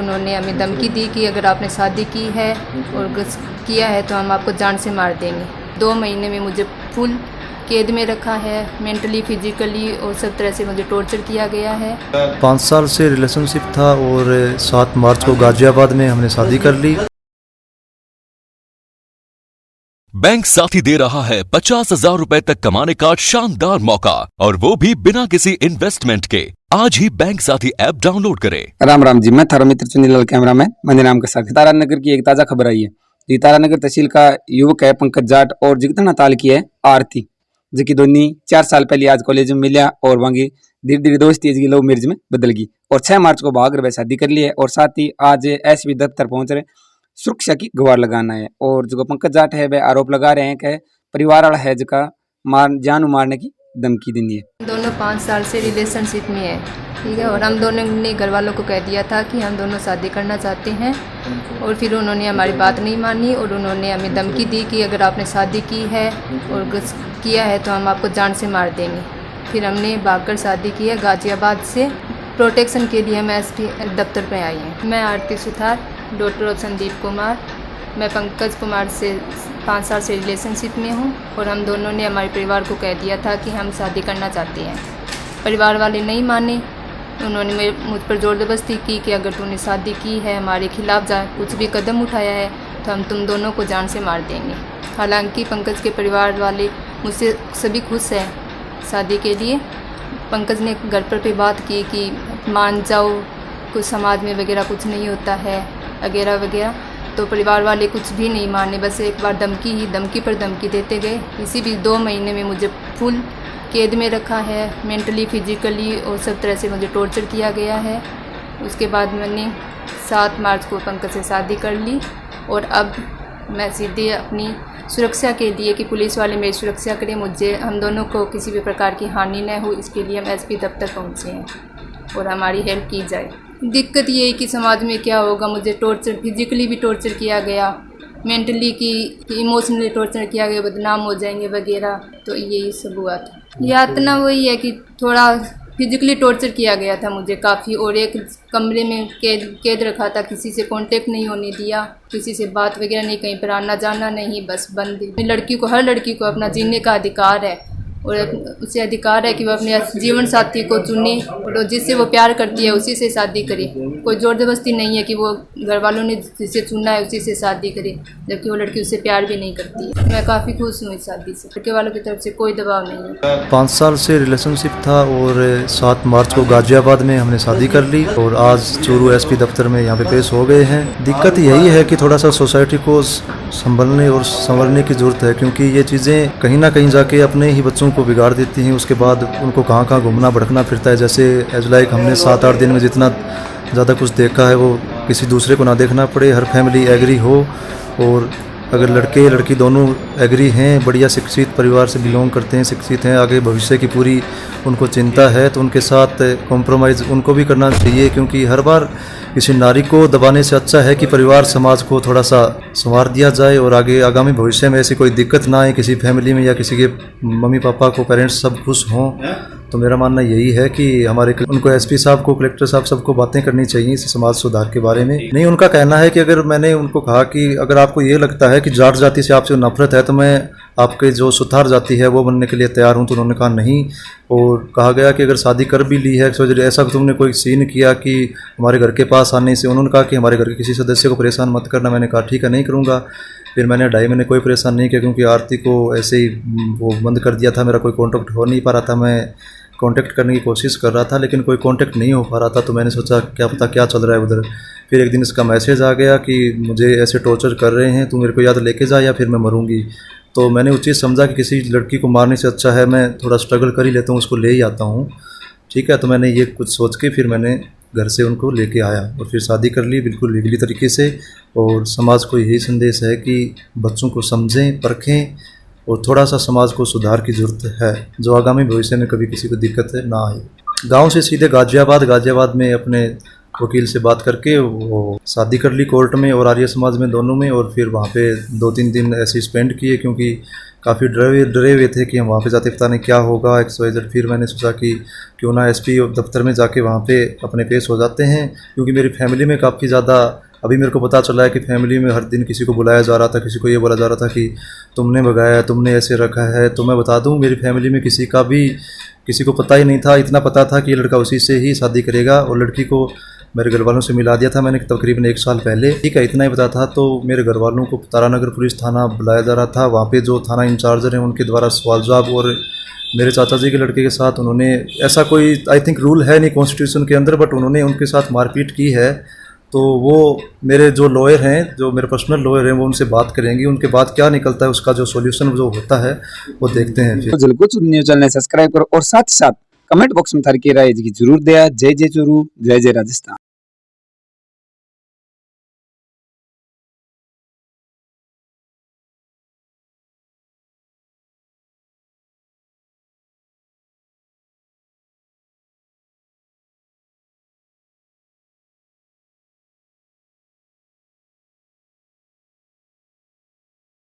उन्होंने हमें धमकी दी कि अगर आपने शादी की है और किया है तो हम आपको जान से मार देंगे। 2 महीने में मुझे फुल कैद में रखा है, मेंटली फिजिकली और सब तरह से मुझे टॉर्चर किया गया है। 5 साल से रिलेशनशिप था और 7 मार्च को गाजियाबाद में हमने शादी कर ली। बैंक साथी दे रहा है 50,000 रुपए तक कमाने का शानदार मौका, और वो भी बिना किसी इन्वेस्टमेंट के। आज ही बैंक साथी ऐप डाउनलोड करें। राम राम जी, मैं थारा मित्र चुनीलाल कैमरामैन मंदिर नाम के साथ। तारा नगर की एक ताजा खबर आई है। ये तारा नगर तहसील का युवक है पंकज जाट और जिगतना ताल की है आरती, जो कि दोनों 4 साल पहले आज कॉलेज में मिलिया और वहीं धीरे धीरे दोस्ती की लव मैरिज में बदल गई और 6 मार्च को भाग रहे शादी कर ली है। और साथ ही आज एसपी दफ्तर पहुंच रहे सुरक्षा की गुहार लगाना है। और जो पंकज जाट है वह आरोप लगा रहे हैं कि परिवार वाला है जिसका जान मारने की धमकी देनी है। दोनों 5 साल से रिलेशनशिप में है, ठीक है। और हम दोनों ने घर वालों को कह दिया था कि हम दोनों शादी करना चाहते हैं, और फिर उन्होंने हमारी बात नहीं मानी और उन्होंने हमें धमकी दी कि अगर आपने शादी की है और किया है तो हम आपको जान से मार देंगे। फिर हमने भागकर शादी की है गाजियाबाद से। प्रोटेक्शन के लिए हम एसपी दफ्तर पे आई हैं। मैं आरती सुथार, डॉटर ऑफ संदीप कुमार। मैं पंकज कुमार से 5 साल से रिलेशनशिप में हूँ और हम दोनों ने हमारे परिवार को कह दिया था कि हम शादी करना चाहते हैं। परिवार वाले नहीं माने, उन्होंने मुझ पर ज़ोर ज़बरदस्ती की कि अगर तूने शादी की है, हमारे खिलाफ जा कुछ भी कदम उठाया है तो हम तुम दोनों को जान से मार देंगे। हालांकि पंकज के परिवार वाले मुझसे सभी खुश हैं शादी के लिए। पंकज ने घर पर भी बात की कि मान जाओ, कुछ समाज में वगैरह कुछ नहीं होता है वगैरह वगैरह, तो परिवार वाले कुछ भी नहीं माने, बस एक बार धमकी पर धमकी देते गए। इसी भी 2 महीने में मुझे फुल कैद में रखा है, मेंटली फिजिकली और सब तरह से मुझे टॉर्चर किया गया है। उसके बाद मैंने 7 मार्च को पंकज से शादी कर ली और अब मैं सीधे अपनी सुरक्षा के लिए कि पुलिस वाले मेरी सुरक्षा करें, मुझे हम दोनों को किसी भी प्रकार की हानि न हो, इसके लिए हम एसपी दफ्तर पहुँचे हैं और हमारी हेल्प की जाए। दिक्कत ये है कि समाज में क्या होगा, मुझे टॉर्चर फिजिकली भी टॉर्चर किया गया, मेंटली की इमोशनली टॉर्चर किया गया, बदनाम हो जाएंगे वगैरह, तो यही सब हुआ था। यातना वही है कि थोड़ा फिजिकली टॉर्चर किया गया था मुझे काफ़ी, और एक कमरे में कैद रखा था, किसी से कांटेक्ट नहीं होने दिया, किसी से बात वगैरह नहीं, कहीं पर आना जाना नहीं, बस बंद। लड़की को, हर लड़की को अपना जीने का अधिकार है और उसे अधिकार है कि वह अपने जीवन साथी को चुने और जिससे वो प्यार करती है उसी से शादी करे। कोई ज़ोर ज़बरदस्ती नहीं है कि वो घर वालों ने जिसे चुना है उसी से शादी करे, जबकि वो लड़की उससे प्यार भी नहीं करती है। मैं काफ़ी खुश हूँ इस शादी से, लड़के वालों की तरफ से कोई दबाव नहीं है। 5 साल से रिलेशनशिप था और 7 मार्च को गाजियाबाद में हमने शादी कर ली और आज चूरू एसपी दफ्तर में यहाँ पे पेश हो गए हैं। दिक्कत यही है कि थोड़ा सा सोसाइटी को संभलने और संवरने की ज़रूरत है, क्योंकि ये चीज़ें कहीं ना कहीं जाके अपने ही बच्चों को बिगाड़ देती हैं। उसके बाद उनको कहाँ कहाँ घूमना भटकना फिरता है। जैसे एज लाइक हमने 7-8 दिन में जितना ज़्यादा कुछ देखा है वो किसी दूसरे को ना देखना पड़े, हर फैमिली एग्री हो, और अगर लड़के लड़की दोनों एग्री हैं, बढ़िया शिक्षित परिवार से बिलोंग करते हैं, शिक्षित हैं, आगे भविष्य की पूरी उनको चिंता है, तो उनके साथ कॉम्प्रोमाइज़ उनको भी करना चाहिए। क्योंकि हर बार किसी नारी को दबाने से अच्छा है कि परिवार समाज को थोड़ा सा संवार दिया जाए और आगे आगामी भविष्य में ऐसी कोई दिक्कत ना आए किसी फैमिली में या किसी के मम्मी पापा को, पेरेंट्स सब खुश हों। तो मेरा मानना यही है कि हमारे उनको एसपी साहब को, कलेक्टर साहब सबको बातें करनी चाहिए इस समाज सुधार के बारे में। नहीं, उनका कहना है कि अगर मैंने उनको कहा कि अगर आपको ये लगता है कि जाट जाति से आपसे नफरत है तो मैं आपके जो सुथार जाति है वो बनने के लिए तैयार हूँ, तो उन्होंने कहा नहीं। और कहा गया कि अगर शादी कर भी ली है तो ऐसा तुमने कोई सीन किया कि हमारे घर के पास आने से, उन्होंने कहा कि हमारे घर के किसी सदस्य को परेशान मत करना। मैंने कहा ठीक है, नहीं करूँगा। फिर मैंने 2.5 महीने कोई परेशान नहीं किया, क्योंकि आरती को ऐसे ही वो बंद कर दिया था, मेरा कोई कॉन्टैक्ट हो नहीं पा रहा था। मैं कांटेक्ट करने की कोशिश कर रहा था लेकिन कोई कांटेक्ट नहीं हो पा रहा था, तो मैंने सोचा क्या पता क्या चल रहा है उधर। फिर एक दिन इसका मैसेज आ गया कि मुझे ऐसे टॉर्चर कर रहे हैं, तू मेरे को या तो लेके जा या फिर मैं मरूंगी। तो मैंने उचित समझा कि किसी लड़की को मारने से अच्छा है मैं थोड़ा स्ट्रगल कर ही लेता हूँ, उसको ले ही आता हूँ। ठीक है, तो मैंने ये कुछ सोच के फिर मैंने घर से उनको लेके आया और फिर शादी कर ली बिल्कुल लीगली तरीके से। और समाज को यही संदेश है कि बच्चों को समझें, परखें और थोड़ा सा समाज को सुधार की ज़रूरत है, जो आगामी भविष्य में कभी किसी को दिक्कत ना आए। गांव से सीधे गाजियाबाद में अपने वकील से बात करके वो शादी कर ली कोर्ट में और आर्य समाज में, दोनों में। और फिर वहाँ पे 2-3 दिन ऐसे स्पेंड किए, क्योंकि काफ़ी डरे हुए थे कि हम वहाँ पे जाते पता नहीं क्या होगा XYZ। फिर मैंने सोचा कि क्यों ना SP दफ्तर में जाके वहाँ पे अपने पेश हो जाते हैं, क्योंकि मेरी फैमिली में काफ़ी ज़्यादा अभी मेरे को पता चला है कि फैमिली में हर दिन किसी को बुलाया जा रहा था, किसी को ये बोला जा रहा था कि तुमने भगाया, तुमने ऐसे रखा है। तो मैं बता दूं, मेरी फैमिली में किसी को पता ही नहीं था। इतना पता था कि ये लड़का उसी से ही शादी करेगा, और लड़की को मेरे घर वालों से मिला दिया था मैंने तकरीबन 1 साल पहले, ठीक है, इतना ही पता था। तो मेरे घर वालों को तारानगर पुलिस थाना बुलाया जा रहा था। वहाँ पे जो थाना इंचार्ज हैं उनके द्वारा सवाल जवाब, और मेरे चाचा जी के लड़के के साथ उन्होंने, ऐसा कोई आई थिंक रूल है नहीं कॉन्स्टिट्यूशन के अंदर, बट उन्होंने उनके साथ मारपीट की है। तो वो मेरे जो लॉयर हैं, जो मेरे पर्सनल लॉयर हैं, वो उनसे बात करेंगे, उनके बाद क्या निकलता है उसका जो सॉल्यूशन जो होता है वो देखते हैं। फिर तो जल्द कुछ न्यूज़ चैनल सब्सक्राइब करो और साथ ही साथ कमेंट बॉक्स में थारी की राय जरूर दिया। जय जय चूरू, जय जय राजस्थान।